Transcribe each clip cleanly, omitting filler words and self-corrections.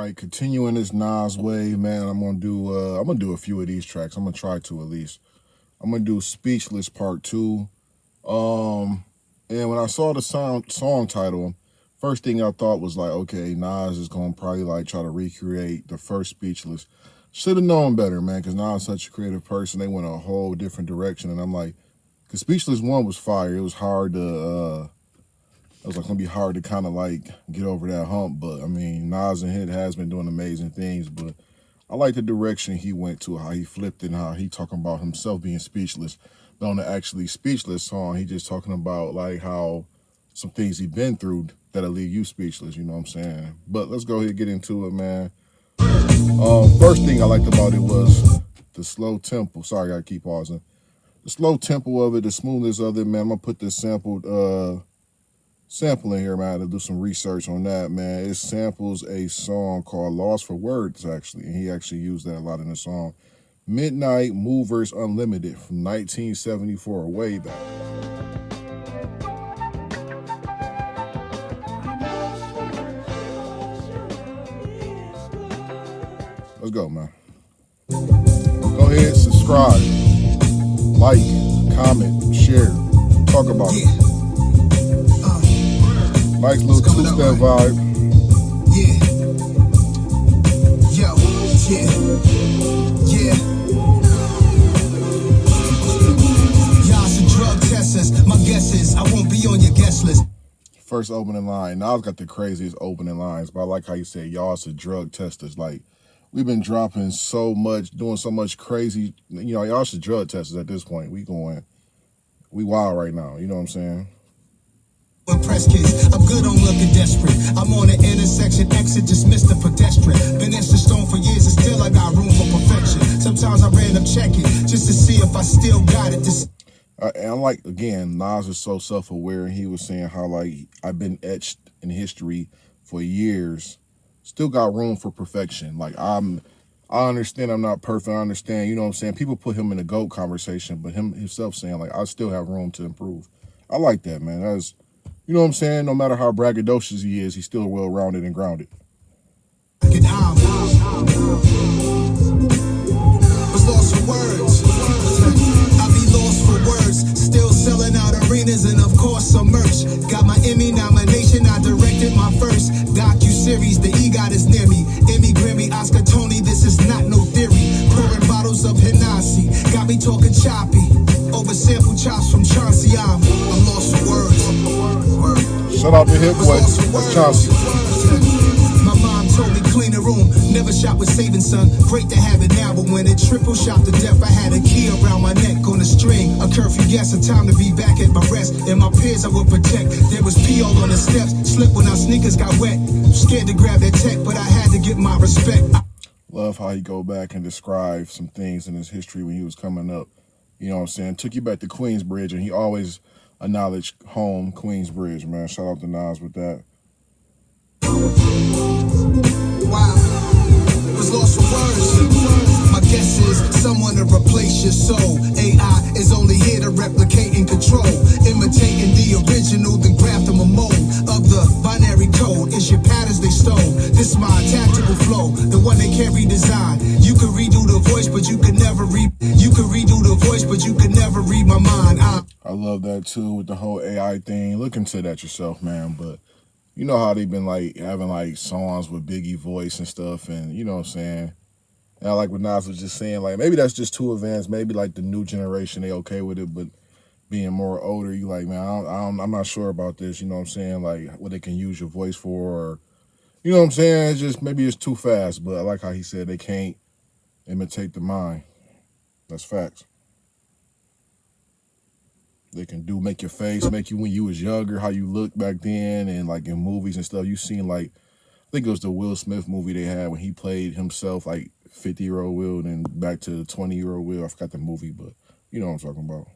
right, continuing this Nas wave, man. I'm gonna do a few of these tracks. I'm gonna try to at least. I'm gonna do Speechless Part 2. Um, and when I saw the song title, first thing I thought was like, okay, Nas is gonna probably like try to recreate the first Speechless. Should have known better, man, because Nas is such a creative person. They went a whole different direction, and I'm like, because Speechless 1 was fire. It was hard to it was like gonna be hard to kind of like get over that hump. But I mean, Nas and Hit has been doing amazing things. But I like the direction he went to, how he flipped and how he talking about himself being speechless. But on the actually Speechless song, he just talking about like how some things he been through that'll leave you speechless. You know what I'm saying? But let's go ahead and get into it, man. First thing I liked about it was the slow tempo. Sorry, I gotta keep pausing. The slow tempo of it, the smoothness of it, man. I'm gonna put this sample in here, man. I had to do some research on that, man. It samples a song called Lost for Words, actually, and he actually used that a lot in the song. Midnight Movers Unlimited from 1974, way back. Let's go, man. Go ahead, subscribe, like, comment, share, talk about it. Nice little two-step vibe. Yeah. Yo, yeah. Y'all some drug testers. My guess is I won't be on your guest list. First opening line. Nas got the craziest opening lines, but I like how you said y'all some drug testers. Like, we've been dropping so much, doing so much crazy. You know, y'all some drug testers at this point. We wild right now. You know what I'm saying? Press kids, I'm good on looking desperate. I'm on the intersection, exit, just missed the pedestrian. Been etched in stone for years and still I got room for perfection. Sometimes I random check it just to see if I still got it. And I'm like, again, Nas is so self-aware, and he was saying how like I've been etched in history for years, still got room for perfection. Like I understand I'm not perfect. I understand, you know what I'm saying? People put him in a GOAT conversation, but him himself saying like I still have room to improve. I like that, man. That's, you know what I'm saying? No matter how braggadocious he is, he's still well-rounded and grounded. Was lost for words. I be lost for words. Still selling out arenas and of course some merch. Got my Emmy nomination. I directed my first docu-series. The EGOT is near me. Emmy, Grammy, Oscar, Tony. This is not no theory. Pouring bottles of Hennessy. Got me talking choppy. Over sample chops from Chauncey. I'm lost for words. Shout out to Hit Boy. That's Chauncey. My mom told me clean the room. Never shot with saving, son. Great to have it now, but when it triple shot to death, I had a key around my neck on a string. A curfew, yes, a time to be back at my rest. And my peers I would protect. There was pee all on the steps. Slipped when our sneakers got wet. Scared to grab that tech, but I had to get my respect. Love how he go back and describe some things in his history when he was coming up. You know what I'm saying? Took you back to Queensbridge, and he always acknowledged home, Queensbridge, man. Shout out to Nas with that. Wow. Was lost for words. My guess is someone to replace your soul. AI is only here to replicate and control. Imitating the original, then graft them a mold of the binary code. It's your patterns they stole. This my tactical flow, the one they can't redesign. You can redo the voice, but you can never read. You can redo the voice, but you can never read my mind. I love that too with the whole AI thing. Look into that yourself, man. But you know how they've been like having like songs with Biggie voice and stuff, and you know what I'm saying. And I like what Nas was just saying, like maybe that's just too advanced. Maybe like the new generation they okay with it, but being more older, you like, man, I'm not sure about this. You know what I'm saying? Like what they can use your voice for, or you know what I'm saying? It's just maybe it's too fast. But I like how he said they can't imitate the mind. That's facts. They can make your face, make you when you was younger, how you looked back then, and like in movies and stuff. You seen like, I think it was the Will Smith movie they had when he played himself, like 50-year-old Will, and back to 20-year-old Will. I forgot the movie, but you know what I'm talking about.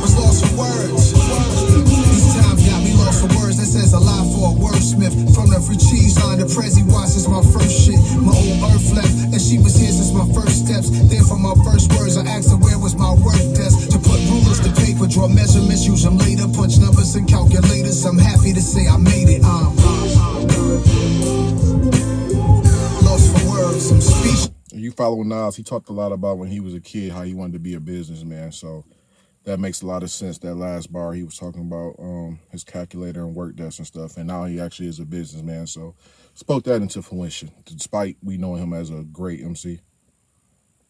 Was lost for words. These times got me lost for words. That says a lot for a wordsmith. From the free cheese line to Prezi Watts is my first shit. My old earth left, and she was here since my first steps. Then from my first words, I asked her where was my work desk. To put rulers to paper, draw measurements, use them later, punch numbers and calculators. I'm happy to say I made it. words, I'm speechless. You follow Nas, he talked a lot about when he was a kid, how he wanted to be a businessman. So that makes a lot of sense. That last bar he was talking about his calculator and work desk and stuff. And now he actually is a businessman. So spoke that into fruition, despite we knowing him as a great MC.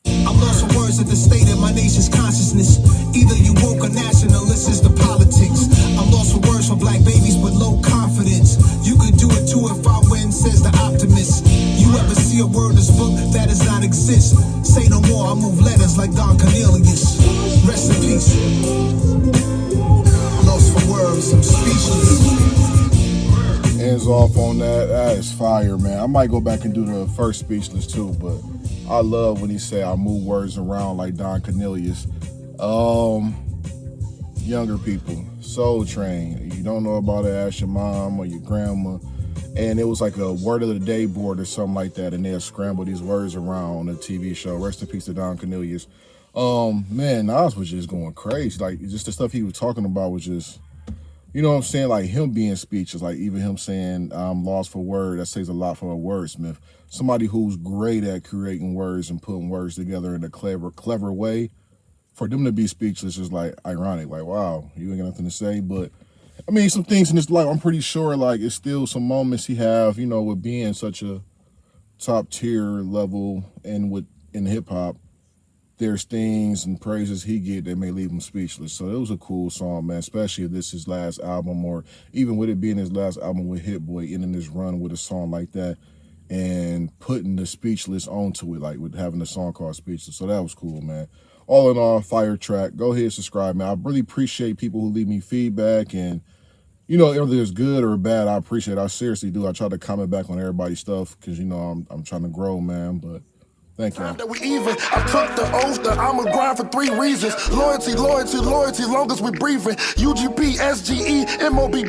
I'm lost for words at the state of my nation's consciousness. Either you woke or nationalist is the politics. I'm lost for words for black babies with low confidence. You could do it too if I win, says the optimist. You ever see a word this book that does not exist? Say no more, I move letters like Don Cornelius. Rest in peace. Lost for words, I'm speechless. Ends off on that. That is fire, man. I might go back and do the first Speechless too, but I love when he say I move words around like Don Cornelius. Younger people, Soul Train. You don't know about it, ask your mom or your grandma. And it was like a word of the day board or something like that, and they'll scramble these words around on a TV show. Rest in peace to Don Cornelius. Man, Nas was just going crazy. Like, just the stuff he was talking about was just, you know what I'm saying? Like him being speechless, like even him saying, I'm lost for word, that says a lot for a wordsmith. Somebody who's great at creating words and putting words together in a clever way. For them to be speechless is like ironic. Like, wow, you ain't got nothing to say. But I mean, some things in his life, I'm pretty sure like it's still some moments he have, you know, with being such a top tier level and in hip hop. There's things and praises he get that may leave him speechless. So it was a cool song, man, especially if this is his last album, or even with it being his last album with Hit Boy, ending this run with a song like that and putting the Speechless onto it, like with having a song called Speechless. So that was cool, man. All in all, fire track. Go ahead and subscribe, man. I really appreciate people who leave me feedback, and you know, whether it's good or bad, I appreciate it. I seriously do. I try to comment back on everybody's stuff because, you know, I'm trying to grow, man, but thank you. That we even. I took the oath that I'ma grind for 3 reasons. Loyalty, loyalty, loyalty, long as we breathing. UGP, SGE, MOBB.